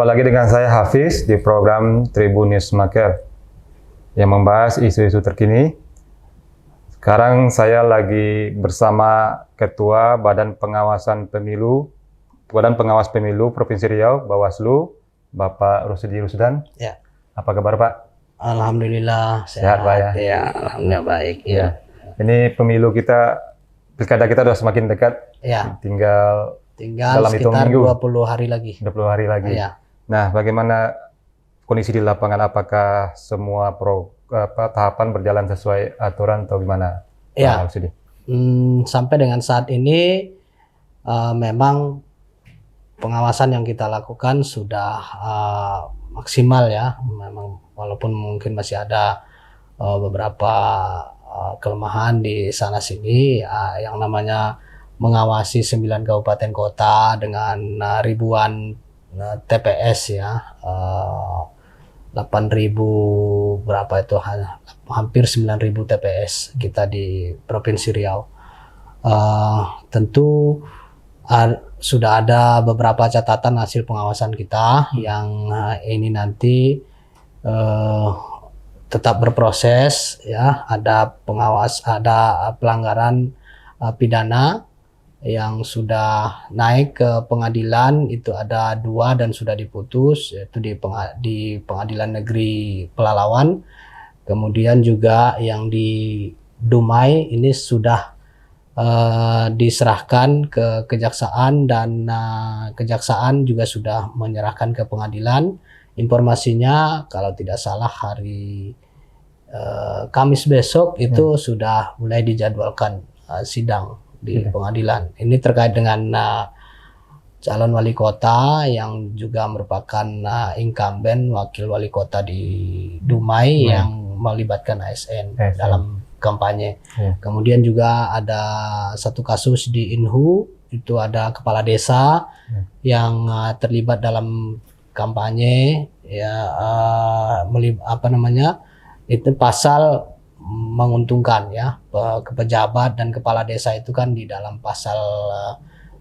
lagi dengan saya Hafiz di program Tribun Newsmaker yang membahas isu-isu terkini. Sekarang saya lagi bersama Ketua Badan Pengawas Pemilu Provinsi Riau, Bawaslu, Bapak Rusdi Rusdan. Ya. Apa kabar Pak? Alhamdulillah sehat Pak ya. Ya, alhamdulillah baik. Ya. Ini pemilu pilkada kita sudah semakin dekat. Ya. Tinggal dalam sekitar hitung minggu. 20 hari lagi. 20 hari lagi. Ya. Nah, bagaimana kondisi di lapangan? Apakah semua tahapan berjalan sesuai aturan atau gimana? Ya. Sampai dengan saat ini memang pengawasan yang kita lakukan sudah maksimal ya. Memang walaupun mungkin masih ada beberapa kelemahan di sana sini, yang namanya mengawasi 9 kabupaten kota dengan ribuan TPS ya, 8.000 berapa itu, hampir 9.000 TPS kita di Provinsi Riau. Tentu sudah ada beberapa catatan hasil pengawasan kita yang ini nanti tetap berproses ya. Ada pelanggaran pidana yang sudah naik ke pengadilan, itu ada 2 dan sudah diputus, yaitu di Pengadilan Negeri Pelalawan. Kemudian juga yang di Dumai ini sudah diserahkan ke kejaksaan, dan kejaksaan juga sudah menyerahkan ke pengadilan. Informasinya kalau tidak salah hari Kamis besok itu sudah mulai dijadwalkan sidang di pengadilan. Ini terkait dengan calon wali kota yang juga merupakan incumbent wakil wali kota di Dumai yang melibatkan ASN dalam kampanye. Kemudian juga ada satu kasus di Inhu, itu ada kepala desa yang terlibat dalam kampanye ya, itu pasal menguntungkan ya, ke pejabat dan kepala desa itu kan di dalam pasal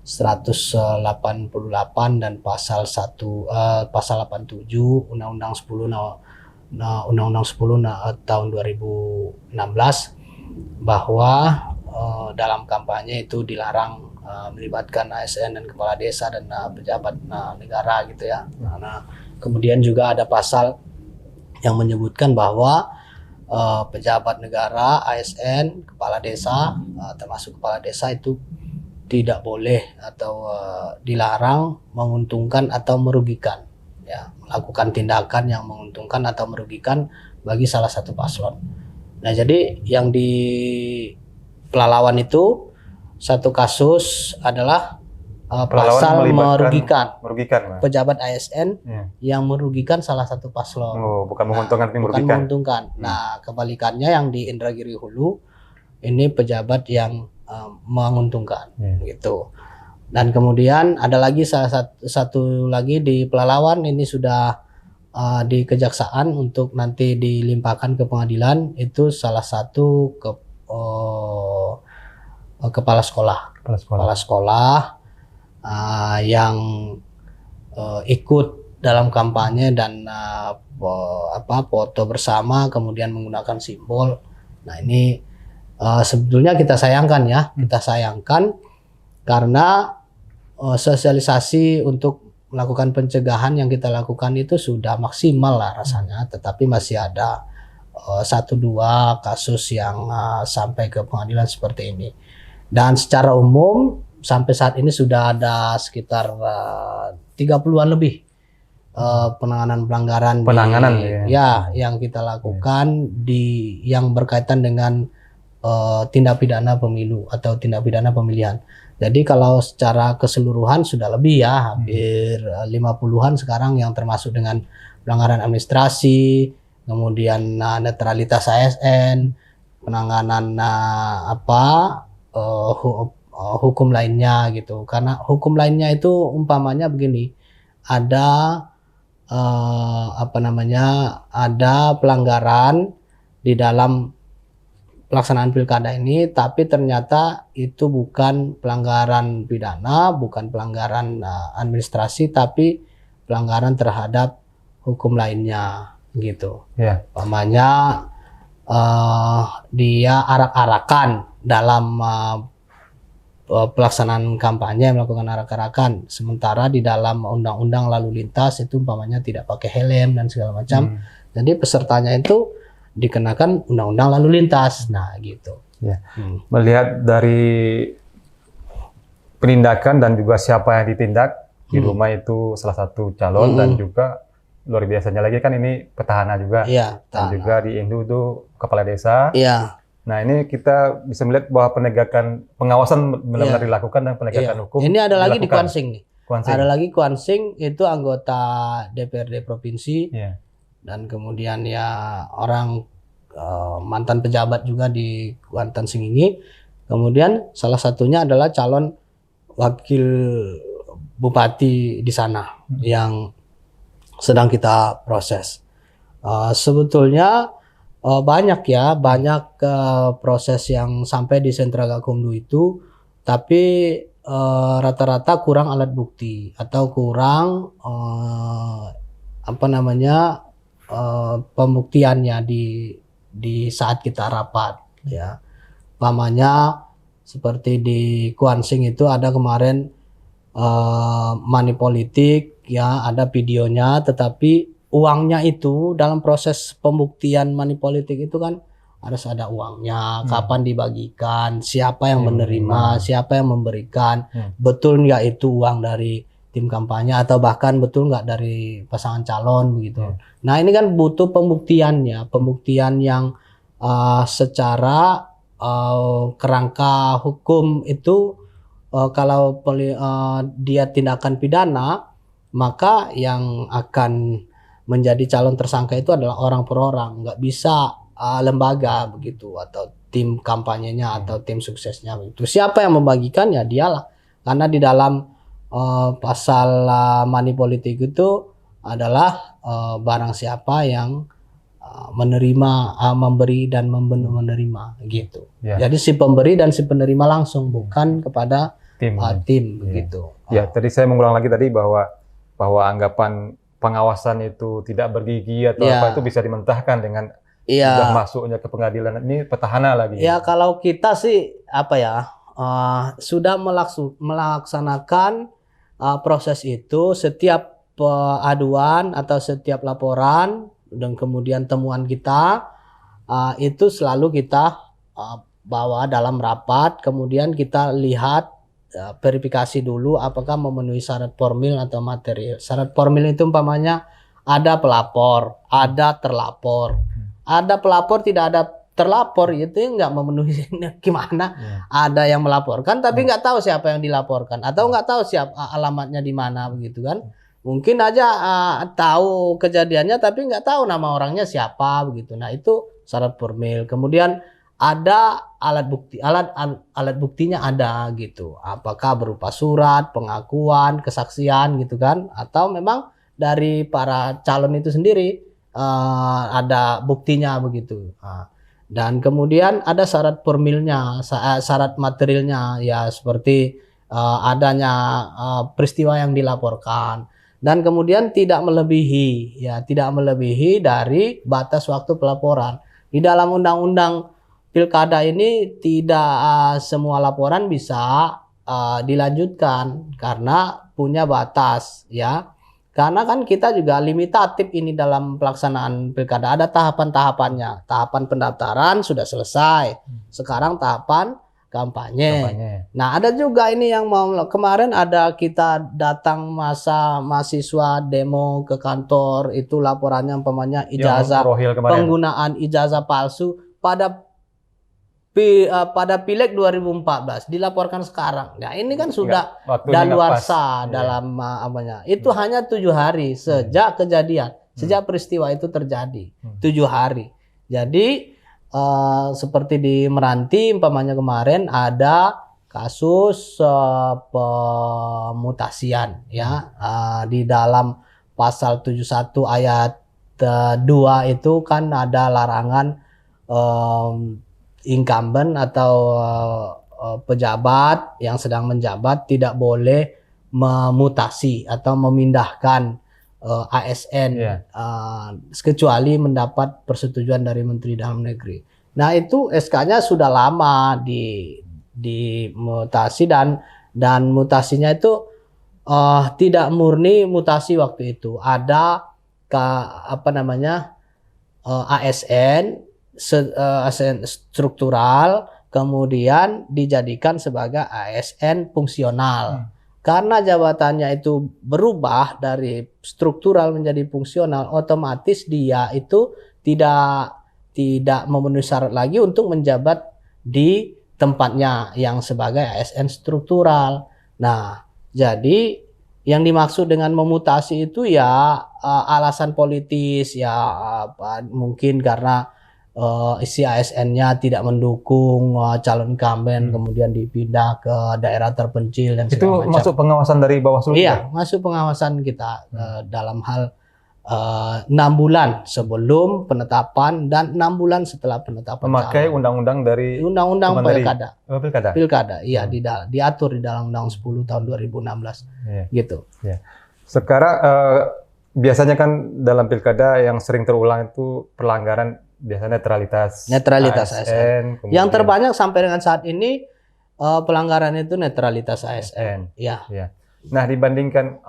188 dan pasal 87 Undang-Undang 10 tahun 2016, bahwa dalam kampanye itu dilarang melibatkan ASN dan kepala desa dan pejabat negara gitu ya. Nah, kemudian juga ada pasal yang menyebutkan bahwa pejabat negara, ASN, kepala desa, termasuk kepala desa itu tidak boleh atau dilarang menguntungkan atau merugikan ya, melakukan tindakan yang menguntungkan atau merugikan bagi salah satu paslon. Nah, jadi yang di Pelalawan itu satu kasus adalah pasal merugikan pejabat ASN yang merugikan salah satu paslon. Bukan menguntungkan, tapi merugikan. Bukan menguntungkan. Nah, kebalikannya yang di Indragiri Hulu ini pejabat yang menguntungkan gitu. Dan kemudian ada lagi satu lagi di Pelalawan, ini sudah di kejaksaan untuk nanti dilimpahkan ke pengadilan. Itu salah satu kepala sekolah yang ikut dalam kampanye dan foto bersama kemudian menggunakan simbol. Nah, ini sebetulnya kita sayangkan karena sosialisasi untuk melakukan pencegahan yang kita lakukan itu sudah maksimal lah rasanya, tetapi masih ada 1-2 kasus yang sampai ke pengadilan seperti ini. Dan secara umum sampai saat ini sudah ada sekitar 30-an lebih penanganan pelanggaran yang kita lakukan yang berkaitan dengan tindak pidana pemilu atau tindak pidana pemilihan. Jadi kalau secara keseluruhan sudah lebih ya, hampir 50-an sekarang, yang termasuk dengan pelanggaran administrasi, kemudian netralitas ASN, penanganan hukum lainnya gitu. Karena hukum lainnya itu umpamanya begini, ada ada pelanggaran di dalam pelaksanaan pilkada ini, tapi ternyata itu bukan pelanggaran pidana, bukan pelanggaran administrasi, tapi pelanggaran terhadap hukum lainnya gitu. Ya. Umpamanya dia arak-arakan dalam pelaksanaan kampanye, melakukan arak-arakan, sementara di dalam undang-undang lalu lintas itu umpamanya tidak pakai helm dan segala macam. Jadi pesertanya itu dikenakan undang-undang lalu lintas. Nah, gitu. Ya. Melihat dari penindakan dan juga siapa yang ditindak, di rumah itu salah satu calon dan juga luar biasanya lagi kan ini petahana juga. Iya, dan juga di Indu itu kepala desa. Iya. Nah, ini kita bisa melihat bahwa penegakan pengawasan benar-benar dilakukan dan penegakan hukum. Ini ada lagi di dilakukan. Kuansing nih. Kuansing. Ada lagi Kuansing, itu anggota DPRD provinsi. Iya. Dan kemudian ya orang mantan pejabat juga di Kuansing ini. Kemudian salah satunya adalah calon wakil bupati di sana yang sedang kita proses. Sebetulnya banyak proses yang sampai di sentra Gakumdu itu, tapi rata-rata kurang alat bukti atau kurang pembuktiannya di saat kita rapat, ya. Umpamanya seperti di Kuansing itu ada kemarin money politik, ya, ada videonya, tetapi uangnya itu dalam proses pembuktian money politik itu kan harus ada uangnya, kapan dibagikan, siapa yang menerima, siapa yang memberikan, betul nggak itu uang dari tim kampanye atau bahkan betul nggak dari pasangan calon begitu. Nah, ini kan butuh pembuktiannya, pembuktian yang secara kerangka hukum itu kalau dia tindakan pidana, maka yang akan menjadi calon tersangka itu adalah orang per orang, nggak bisa lembaga begitu atau tim kampanyenya atau tim suksesnya begitu. Siapa yang membagikan ya dialah, karena di dalam pasal money politik itu adalah barang siapa yang menerima, memberi dan menerima gitu. Ya. Jadi si pemberi dan si penerima langsung, bukan kepada tim begitu. Ya, tadi saya mengulang lagi tadi bahwa anggapan pengawasan itu tidak bergigi atau apa itu bisa dimentahkan dengan sudah masuknya ke pengadilan. Ini petahana lagi. Ya, kalau kita sih sudah melaksanakan proses itu, setiap aduan atau setiap laporan dan kemudian temuan kita itu selalu kita bawa dalam rapat, kemudian kita lihat verifikasi dulu apakah memenuhi syarat formil atau material. Syarat formil itu umpamanya ada pelapor, ada terlapor. Ada pelapor, tidak ada terlapor, itu nggak memenuhi. Gimana? Ada yang melaporkan tapi nggak tahu siapa yang dilaporkan atau nggak tahu siapa alamatnya di mana begitu kan. Mungkin aja tahu kejadiannya tapi nggak tahu nama orangnya siapa begitu. Nah, itu syarat formil. Kemudian ada alat bukti, alat buktinya ada gitu. Apakah berupa surat, pengakuan, kesaksian gitu kan, atau memang dari para calon itu sendiri ada buktinya begitu. Dan kemudian ada syarat formilnya, syarat materialnya, ya seperti adanya peristiwa yang dilaporkan, dan kemudian tidak melebihi dari batas waktu pelaporan. Di dalam undang-undang Pilkada ini tidak semua laporan bisa dilanjutkan karena punya batas, ya. Karena kan kita juga limitatif ini dalam pelaksanaan pilkada, ada tahapan-tahapannya. Tahapan pendaftaran sudah selesai. Sekarang tahapan kampanye. Nah, ada juga ini yang mau kemarin ada kita datang masa mahasiswa demo ke kantor, itu laporannya umpamanya ijazah, penggunaan ijazah palsu pada Pileg 2014 dilaporkan sekarang. Nah, ini kan sudah daluarsa dalam itu hanya 7 hari sejak kejadian, sejak peristiwa itu terjadi. 7 hari. Jadi seperti di Meranti umpamanya kemarin ada kasus pemutasian, ya, di dalam pasal 71 ayat 2 itu kan ada larangan incumbent atau pejabat yang sedang menjabat tidak boleh memutasi atau memindahkan ASN, Iya. kecuali mendapat persetujuan dari Menteri Dalam Negeri. Nah itu SK-nya sudah lama dimutasi dan mutasinya itu tidak murni mutasi waktu itu. Ada ASN, ASN struktural, kemudian dijadikan sebagai ASN fungsional. Karena jabatannya itu berubah dari struktural menjadi fungsional, otomatis dia itu tidak memenuhi syarat lagi untuk menjabat di tempatnya yang sebagai ASN struktural. Nah, jadi yang dimaksud dengan memutasi itu ya alasan politis ya, mungkin karena isi ASN-nya tidak mendukung calon incumbent, kemudian dipindah ke daerah terpencil dan Itu segala macam. masuk pengawasan dari Bawaslu? Iya, masuk pengawasan kita dalam hal 6 bulan sebelum penetapan dan 6 bulan setelah penetapan. Memakai undang-undang dari undang-undang Kemendagri. pilkada. Pilkada. Iya, diatur di dalam Undang 10 tahun 2016. Iya. Gitu. Ya. Sekarang biasanya kan dalam pilkada yang sering terulang itu pelanggaran biasanya netralitas ASN. kemudian Yang terbanyak sampai dengan saat ini pelanggaran itu netralitas ASN. Ya. Ya. Nah, dibandingkan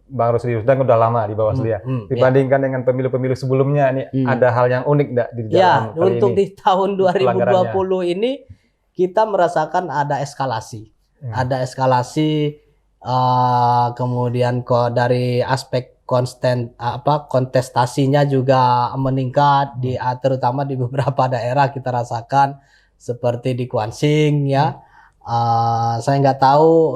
Bang Rusdi Rusdan udah lama di Bawaslu ya. Dibandingkan dengan pemilu-pemilu sebelumnya, nih ada hal yang unik nggak di dalam Ya, kali untuk ini? di tahun 2020 Pelanggarannya. ini kita merasakan ada eskalasi. Ada eskalasi kemudian dari aspek kontestasinya juga meningkat terutama di beberapa daerah kita rasakan seperti di Kuansing ya. Saya nggak tahu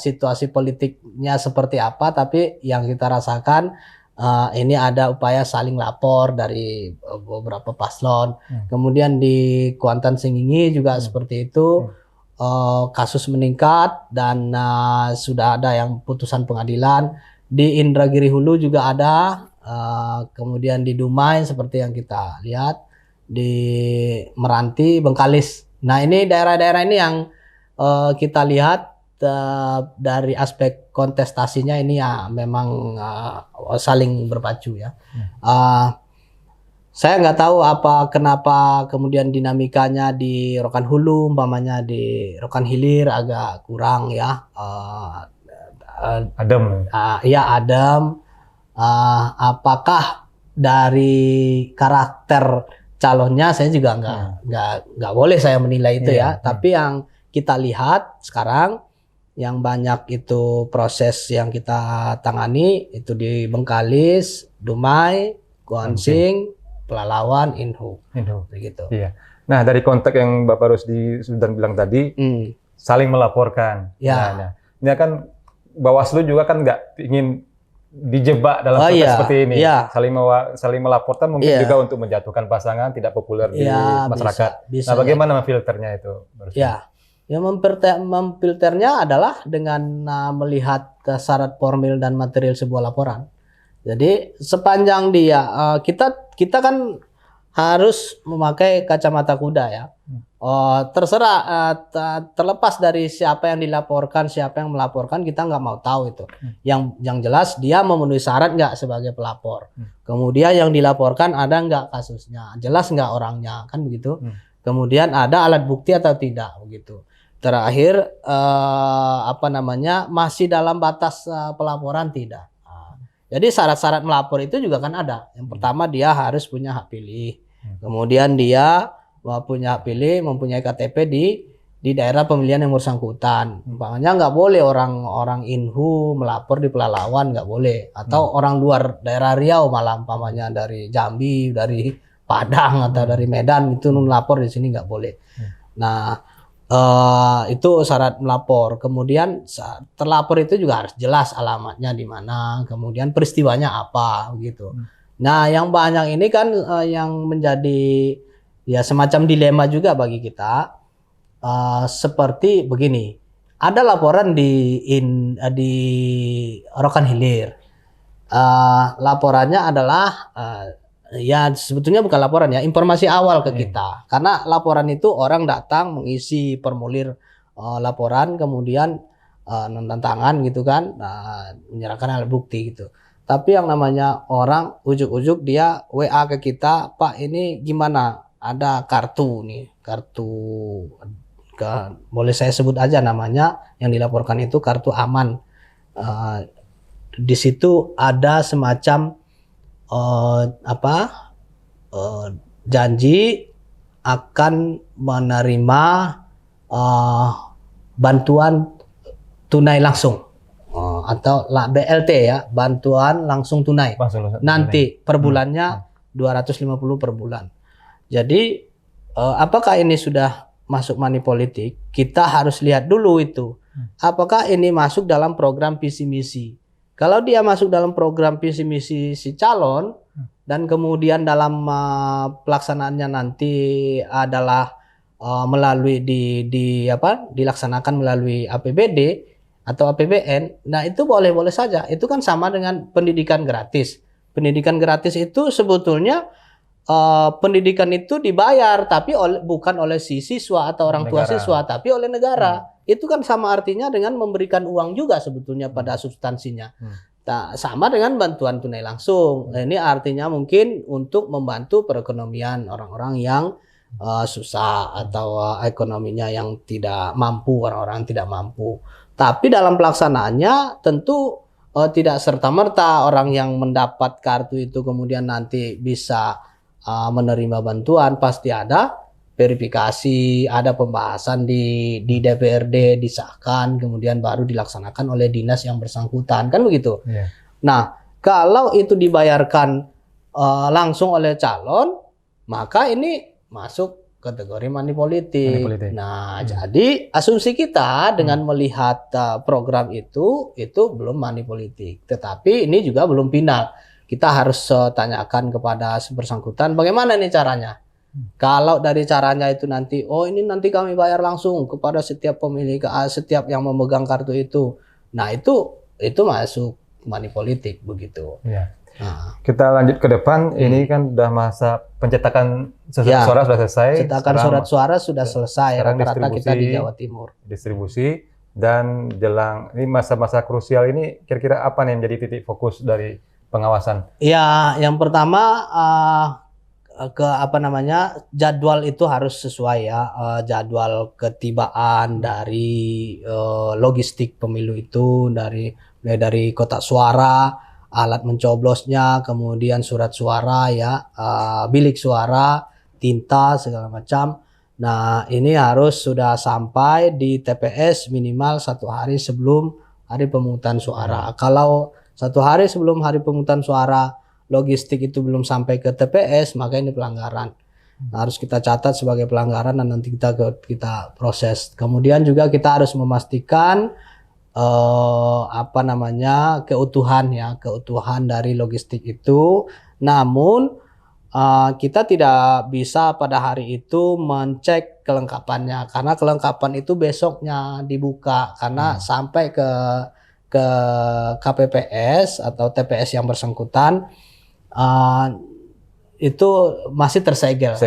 situasi politiknya seperti apa, tapi yang kita rasakan ini ada upaya saling lapor dari beberapa paslon. Kemudian di Kuantan Sengingi juga seperti itu. Kasus meningkat dan sudah ada yang putusan pengadilan. Di Indragiri Hulu juga ada, kemudian di Dumai seperti yang kita lihat, di Meranti, Bengkalis. Nah ini daerah-daerah ini yang kita lihat dari aspek kontestasinya ini ya memang saling berpacu ya. Saya nggak tahu kenapa kemudian dinamikanya di Rokan Hulu, umpamanya di Rokan Hilir agak kurang ya. Adem. Adem. Apakah dari karakter calonnya saya juga nggak boleh saya menilai itu ya. Tapi yang kita lihat sekarang yang banyak itu proses yang kita tangani itu di Bengkalis, Dumai, Kuansing, Pelalawan, Inhu. Begitu. Iya. Nah, dari konteks yang Bapak Rusdi sudah bilang tadi, saling melaporkan. Ya. Nah, ini kan Bawaslu juga kan nggak ingin dijebak dalam proses seperti ini. Ya. Saling melaporkan mungkin juga untuk menjatuhkan pasangan tidak populer di masyarakat. Bisa nah, bagaimana memfilternya itu? Ya, yang memfilternya adalah dengan melihat syarat formil dan material sebuah laporan. Jadi sepanjang kita kan harus memakai kacamata kuda ya. Terserah terlepas dari siapa yang dilaporkan, siapa yang melaporkan, kita nggak mau tahu itu. Yang jelas dia memenuhi syarat nggak sebagai pelapor. Kemudian yang dilaporkan ada nggak kasusnya, jelas nggak orangnya, kan begitu. Kemudian ada alat bukti atau tidak, begitu. Terakhir masih dalam batas pelaporan tidak. Jadi syarat-syarat melapor itu juga kan ada. Yang pertama dia harus punya hak pilih. Kemudian dia punya hak pilih, mempunyai KTP di daerah pemilihan yang bersangkutan. Umpamanya nggak boleh orang Inhu melapor di Pelalawan, nggak boleh. Atau orang luar daerah Riau malah umpamanya dari Jambi, dari Padang atau dari Medan itu melapor di sini nggak boleh. Nah itu syarat melapor. Kemudian terlapor itu juga harus jelas alamatnya di mana, kemudian peristiwanya apa, begitu. Nah, yang banyak ini kan yang menjadi ya semacam dilema juga bagi kita. Seperti begini, ada laporan di Rokan Hilir. Laporannya adalah ya sebetulnya bukan laporan ya, informasi awal ke kita. Karena laporan itu orang datang mengisi formulir laporan, kemudian nonton tangan gitu kan, menyerahkan alat bukti gitu. Tapi yang namanya orang ujuk-ujuk dia WA ke kita, Pak ini gimana? Ada kartu nih, kartu boleh saya sebut aja namanya, yang dilaporkan itu kartu aman. Di situ ada semacam janji akan menerima bantuan tunai langsung atau BLT ya, bantuan langsung tunai. Nanti per bulannya 250 per bulan. Jadi apakah ini sudah masuk money politik? Kita harus lihat dulu itu. Apakah ini masuk dalam program visi misi? Kalau dia masuk dalam program visi misi si calon dan kemudian dalam pelaksanaannya nanti adalah melalui dilaksanakan melalui APBD atau APBN, nah itu boleh-boleh saja. Itu kan sama dengan pendidikan gratis. Pendidikan gratis itu sebetulnya pendidikan itu dibayar, tapi bukan oleh si siswa atau orang tua siswa, tapi oleh negara. Itu kan sama artinya dengan memberikan uang juga sebetulnya pada substansinya. Nah, sama dengan bantuan tunai langsung. Nah, ini artinya mungkin untuk membantu perekonomian orang-orang yang susah atau ekonominya yang tidak mampu, orang-orang tidak mampu. Tapi dalam pelaksanaannya tentu tidak serta-merta orang yang mendapat kartu itu kemudian nanti bisa menerima bantuan. Pasti ada verifikasi, ada pembahasan di DPRD, disahkan, kemudian baru dilaksanakan oleh dinas yang bersangkutan, kan begitu. Nah, kalau itu dibayarkan langsung oleh calon, maka ini masuk kategori money politik. Nah, jadi asumsi kita dengan melihat program itu belum money politik. Tetapi ini juga belum final. Kita harus tanyakan kepada bersangkutan bagaimana nih caranya. Kalau dari caranya itu nanti, ini nanti kami bayar langsung kepada setiap pemilik, setiap yang memegang kartu itu. Nah, itu masuk money politik begitu. Nah, kita lanjut ke depan. Ini kan udah masa pencetakan surat sudah selesai. Cetakan surat suara sudah selesai. Rata-rata kita di Jawa Timur. Distribusi dan jelang ini masa-masa krusial ini kira-kira apa nih yang menjadi titik fokus dari pengawasan? Ya, yang pertama jadwal itu harus sesuai ya. Jadwal ketibaan dari logistik pemilu itu mulai dari kotak suara, alat mencoblosnya, kemudian surat suara ya, bilik suara, tinta segala macam. Nah, ini harus sudah sampai di TPS minimal 1 hari sebelum hari pemungutan suara. Kalau 1 hari sebelum hari pemungutan suara logistik itu belum sampai ke TPS, maka ini pelanggaran. Nah, harus kita catat sebagai pelanggaran dan nanti kita proses. Kemudian juga kita harus memastikan keutuhan dari logistik itu. Namun kita tidak bisa pada hari itu mencek kelengkapannya karena kelengkapan itu besoknya dibuka karena sampai ke KPPS atau TPS yang bersangkutan itu masih tersegel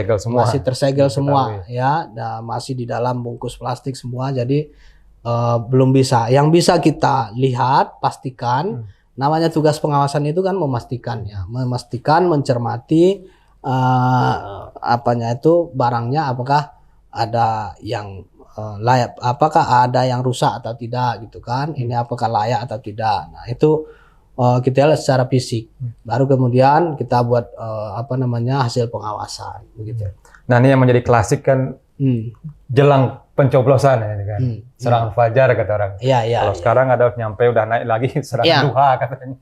semua ya, masih di dalam bungkus plastik semua, jadi belum bisa. Yang bisa kita lihat, pastikan, namanya tugas pengawasan itu kan memastikan, mencermati barangnya apakah ada yang layak, apakah ada yang rusak atau tidak gitu kan. Ini apakah layak atau tidak. Nah, itu kita lihat secara fisik. Baru kemudian kita buat hasil pengawasan begitu. Nah, ini yang menjadi klasik kan jelang pencoblosan ya kan. Serangan fajar kata orang. Kalau sekarang ada nyampe udah naik lagi serangan duha katanya.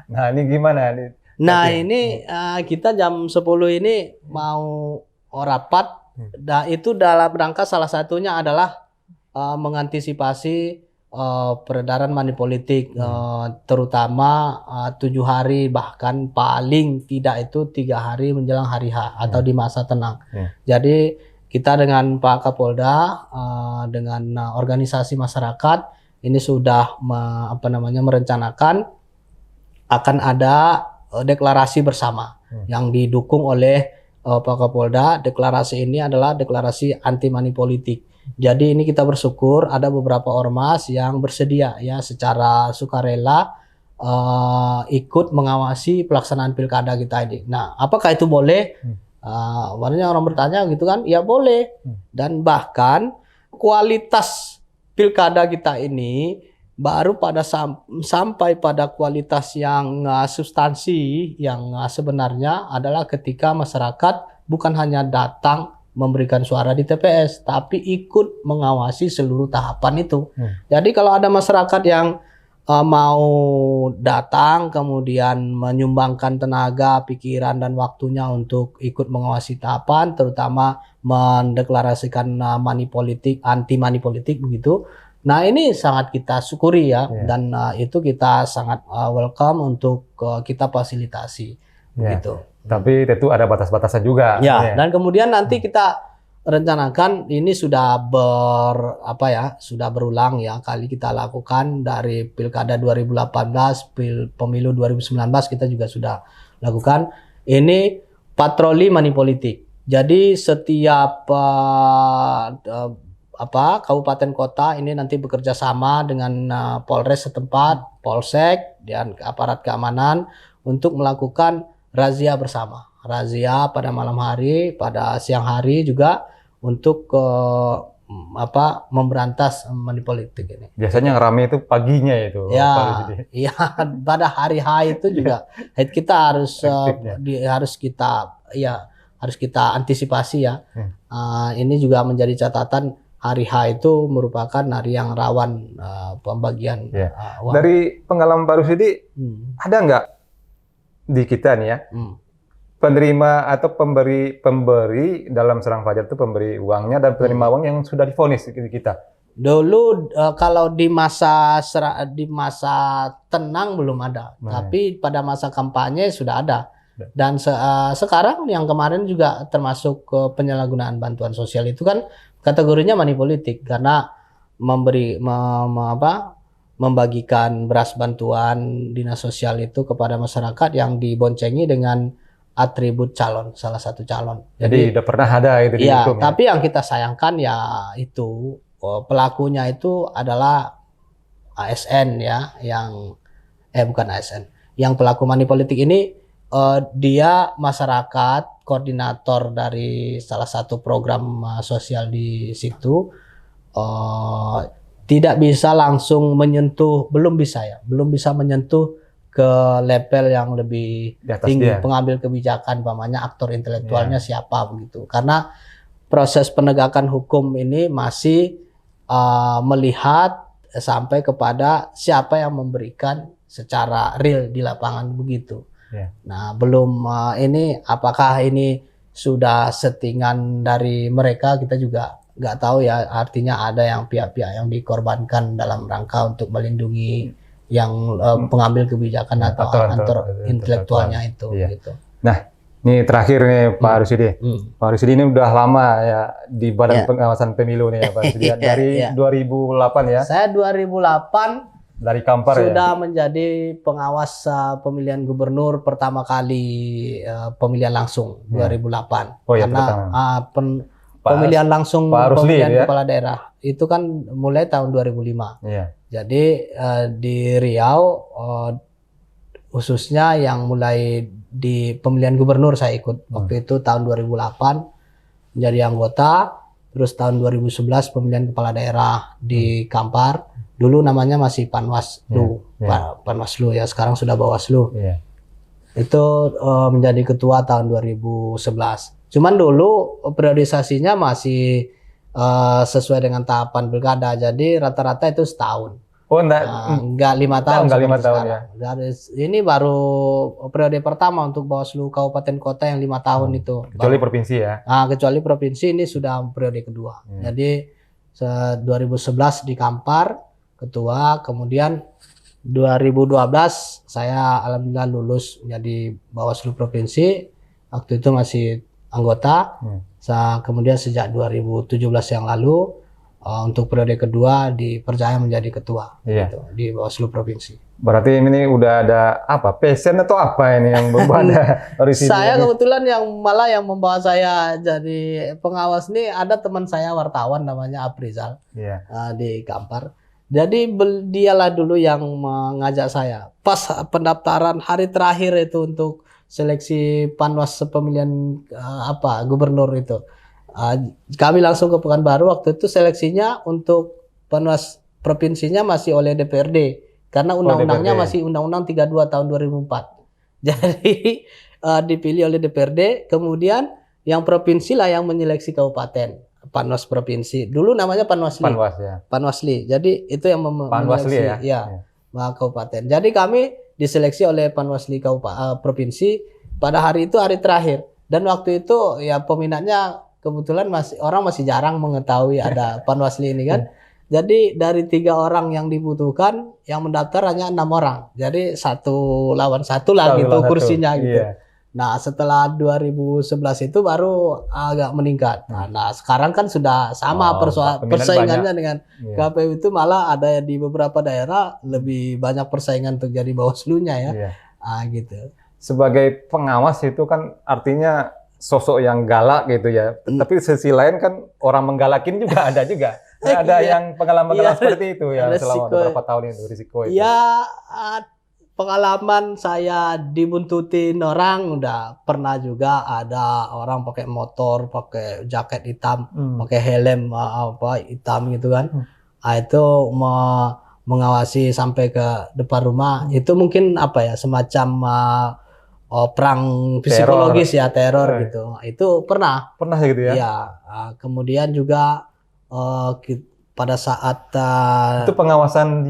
Nah, ini gimana nih? Nah, ini kita jam 10 ini mau rapat. Nah, itu dalam rangka salah satunya adalah mengantisipasi peredaran money politik, terutama 7 hari bahkan paling tidak itu 3 hari menjelang hari H atau di masa tenang. Jadi kita dengan Pak Kapolda, dengan organisasi masyarakat ini sudah merencanakan akan ada deklarasi bersama yang didukung oleh Pak Kapolda. Deklarasi ini adalah deklarasi anti money politik. Jadi ini kita bersyukur ada beberapa ormas yang bersedia ya secara sukarela ikut mengawasi pelaksanaan pilkada kita ini. Nah, apakah itu boleh? Banyak orang bertanya gitu kan, ya boleh. Dan bahkan kualitas pilkada kita ini baru pada sampai pada kualitas yang substansi yang sebenarnya adalah ketika masyarakat bukan hanya datang memberikan suara di TPS, tapi ikut mengawasi seluruh tahapan itu. Jadi kalau ada masyarakat yang mau datang kemudian menyumbangkan tenaga, pikiran dan waktunya untuk ikut mengawasi tahapan, terutama mendeklarasikan money politik, anti money politik begitu. Nah, ini sangat kita syukuri ya, dan itu kita sangat welcome untuk kita fasilitasi begitu. Tapi tentu ada batas-batasan juga. Ya, dan kemudian nanti kita rencanakan ini sudah sudah berulang ya kali kita lakukan dari Pilkada 2018, Pemilu 2019 kita juga sudah lakukan ini patroli money politik. Jadi setiap kabupaten kota ini nanti bekerja sama dengan Polres setempat, Polsek dan aparat keamanan untuk melakukan razia bersama. Razia pada malam hari, pada siang hari juga untuk memberantas money politik ini. Biasanya yang ramai itu paginya itu. Ya, iya pada hari H itu juga kita harus kita antisipasi ya. Ini juga menjadi catatan hari H itu merupakan hari yang rawan pembagian uang. Dari pengalaman Pak Rusidi, ada nggak di kita nih ya? Penerima atau pemberi dalam serang fajar itu pemberi uangnya dan penerima uang yang sudah divonis kita. Dulu kalau di masa tenang belum ada, tapi pada masa kampanye sudah ada. Dan sekarang yang kemarin juga termasuk penyalahgunaan bantuan sosial itu kan kategorinya money politik karena membagikan beras bantuan dinas sosial itu kepada masyarakat yang diboncengi dengan atribut calon, salah satu calon. Jadi udah pernah ada itu di hukum. Tapi yang kita sayangkan ya itu pelakunya itu adalah ASN ya, yang bukan ASN, yang pelaku money politik ini dia masyarakat, koordinator dari salah satu program sosial di situ, tidak bisa langsung menyentuh, belum bisa menyentuh ke level yang lebih tinggi pengambil kebijakan, umpamanya aktor intelektualnya siapa begitu. Karena proses penegakan hukum ini masih melihat sampai kepada siapa yang memberikan secara real di lapangan begitu. Nah, belum ini apakah ini sudah settingan dari mereka, kita juga nggak tahu ya. Artinya ada yang pihak-pihak yang dikorbankan dalam rangka untuk melindungi yang pengambil kebijakan atau aktor intelektualnya itu. Gitu. Nah, ini terakhir nih Pak Rusidi. Pak Rusidi ini udah lama ya di Badan Pengawasan Pemilu nih ya Pak Rusidi. Dari 2008 ya. Saya 2008 dari Kampar sudah menjadi pengawas pemilihan gubernur pertama kali pemilihan langsung 2008. Karena pemilihan langsung pemilihan kepala daerah itu kan mulai tahun 2005. Jadi di Riau khususnya yang mulai di pemilihan gubernur saya ikut waktu itu tahun 2008 menjadi anggota, terus tahun 2011 pemilihan kepala daerah di Kampar. Dulu namanya masih Panwaslu, Panwaslu ya, sekarang sudah Bawaslu. Itu menjadi ketua tahun 2011. Cuman dulu periodisasinya masih sesuai dengan tahapan pilkada, jadi rata-rata itu setahun. Enggak 5 tahun. Enggak 5 tahun ya. Ini baru periode pertama untuk Bawaslu kabupaten kota yang 5 tahun itu. Kecuali provinsi ya. Kecuali provinsi ini sudah periode kedua. Jadi 2011 di Kampar ketua, kemudian 2012 saya alhamdulillah lulus menjadi Bawaslu provinsi. Waktu itu masih anggota. Kemudian sejak 2017 yang lalu untuk periode kedua dipercaya menjadi ketua gitu, di Bawaslu provinsi. Berarti ini udah ada apa? Passion atau apa ini yang berubah dari sini? Saya kebetulan yang membawa saya jadi pengawas ini ada teman saya wartawan namanya Aprizal Iya. di Kampar. Jadi dialah dulu yang mengajak saya. Pas pendaftaran hari terakhir itu untuk seleksi Panwas pemilihan gubernur itu. Kami langsung ke Pekanbaru, waktu itu seleksinya untuk Panwas provinsinya masih oleh DPRD karena undang-undangnya masih Undang-Undang 32 tahun 2004. Jadi dipilih oleh DPRD, kemudian yang provinsi lah yang menyeleksi kabupaten. Panwas provinsi. Dulu namanya Panwasli. Panwas ya. Panwasli. Jadi itu yang Panwasli ya. Ya, kabupaten. Jadi kami diseleksi oleh Panwasli provinsi pada hari itu hari terakhir. Dan waktu itu ya peminatnya kebetulan orang masih jarang mengetahui ada Panwasli ini kan. Jadi dari 3 orang yang dibutuhkan, yang mendaftar hanya 6 orang. Jadi 1 lawan 1 lah gitu kursinya gitu. Iya. Nah setelah 2011 itu baru agak meningkat. Nah sekarang kan sudah sama persaingannya dengan KPU itu, malah ada di beberapa daerah lebih banyak persaingan untuk jadi Bawaslu-nya ya. Iya. Gitu. Sebagai pengawas itu kan artinya sosok yang galak gitu ya. Tapi sisi lain kan orang menggalakin juga ada juga. Ada yang pengalaman seperti itu ya selama beberapa tahun itu, risiko itu. Ya pengalaman saya dibuntutin orang udah pernah juga. Ada orang pakai motor, pakai jaket hitam, pakai helm hitam gitu kan. Itu mengawasi sampai ke depan rumah. Itu mungkin semacam perang psikologis teror gitu. Itu pernah gitu ya. Iya. Kemudian juga pada saat itu pengawasan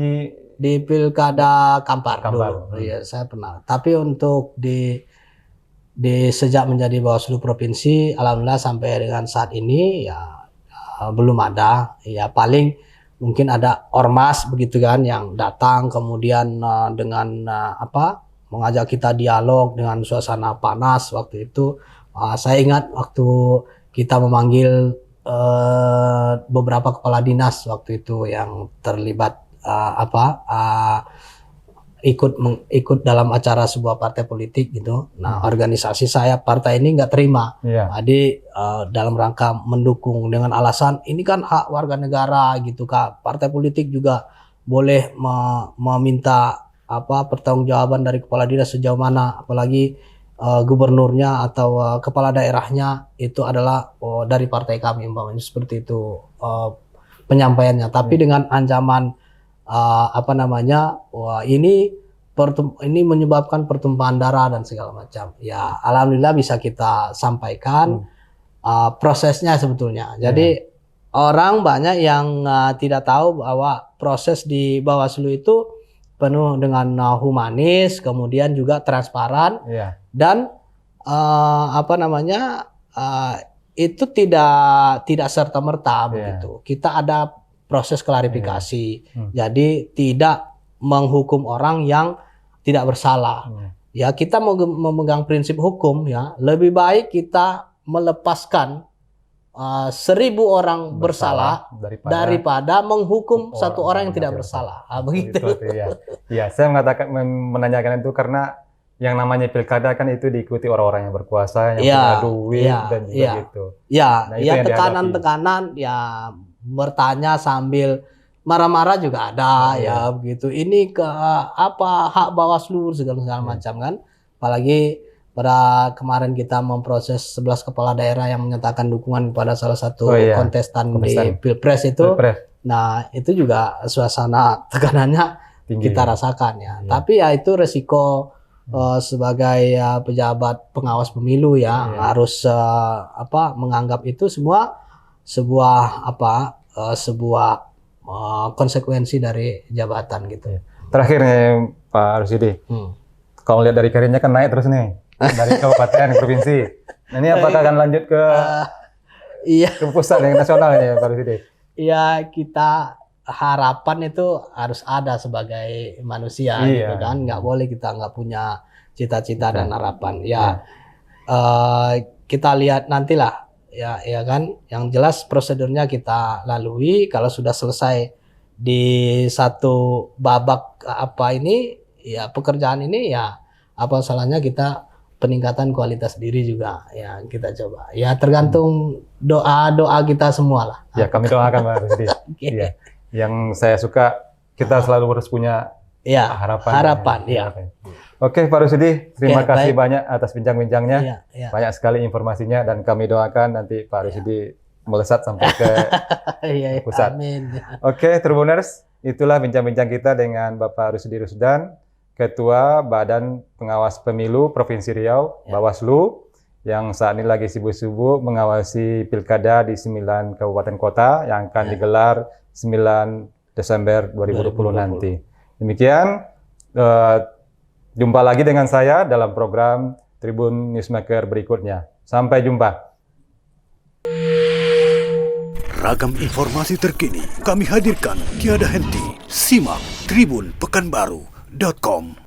di Pilkada Kampar. Dulu. Iya, saya pernah. Tapi untuk di sejak menjadi Bawaslu provinsi, alhamdulillah sampai dengan saat ini ya belum ada. Ya paling mungkin ada ormas begitu kan yang datang kemudian dengan mengajak kita dialog dengan suasana panas waktu itu. Saya ingat waktu kita memanggil beberapa kepala dinas waktu itu yang terlibat ikut dalam acara sebuah partai politik gitu. Nah, organisasi saya partai ini nggak terima. Jadi dalam rangka mendukung dengan alasan ini kan hak warga negara gitu Kak. Partai politik juga boleh meminta pertanggungjawaban dari kepala dinas sejauh mana, apalagi gubernurnya atau kepala daerahnya itu adalah dari partai kami umpamanya, seperti itu penyampaiannya. Tapi dengan ancaman ini menyebabkan pertumpahan darah dan segala macam. Ya alhamdulillah bisa kita sampaikan prosesnya sebetulnya. Jadi orang banyak yang tidak tahu bahwa proses di Bawaslu itu penuh dengan humanis, kemudian juga transparan, dan itu tidak serta merta begitu. Kita ada proses klarifikasi, jadi tidak menghukum orang yang tidak bersalah. Ya kita memegang prinsip hukum ya, lebih baik kita melepaskan 1000 orang bersalah daripada menghukum 1 orang yang tidak bersalah. Begitu. Ya, saya menanyakan itu karena yang namanya pilkada kan itu diikuti orang-orang yang berkuasa, yang punya duit dan juga gitu. Nah, tekanan-tekanan ya, bertanya sambil marah-marah juga ada ya begitu. Ini hak Bawaslu segala macam kan. Apalagi pada kemarin kita memproses 11 kepala daerah yang menyatakan dukungan kepada salah satu kontestan di Pilpres itu. Nah, itu juga suasana tekanannya tinggi, kita rasakan ya. Tapi ya itu resiko sebagai pejabat pengawas pemilu harus menganggap itu semua sebuah konsekuensi dari jabatan gitu. Terakhir nih Pak Rusidi, kalau lihat dari karirnya kan naik terus nih dari kabupaten provinsi. Nah, ini apakah akan lanjut ke pusat yang nasional ya Pak Rusidi? Iya, kita harapan itu harus ada sebagai manusia gitu kan, nggak boleh kita nggak punya cita-cita dan harapan. Kita lihat nantilah. Ya kan, yang jelas prosedurnya kita lalui. Kalau sudah selesai di satu babak ya pekerjaan ini ya apa salahnya kita peningkatan kualitas diri juga ya kita coba. Ya tergantung doa kita semua lah. Ya, kami doakan Pak Rusdi. Oke. Iya. Yang saya suka kita selalu harus punya Ya, harapan. ya. Oke, Pak Rusdi, terima Oke, kasih baik. banyak atas bincang-bincangnya. Iya, iya. Banyak sekali informasinya dan kami doakan nanti Pak Rusdi melesat sampai ke Iya, pusat. amin. Oke, Tribuners, itulah bincang-bincang kita dengan Bapak Rusdi Rusdan, Ketua Badan Pengawas Pemilu Provinsi Riau, Bawaslu, yang saat ini lagi sibuk-sibuk mengawasi pilkada di 9 kabupaten kota yang akan digelar 9 Desember 2020 nanti. Demikian, jumpa lagi dengan saya dalam program Tribun Newsmaker berikutnya. Sampai jumpa. Ragam informasi terkini kami hadirkan tiada henti. Simak tribunpekanbaru.com.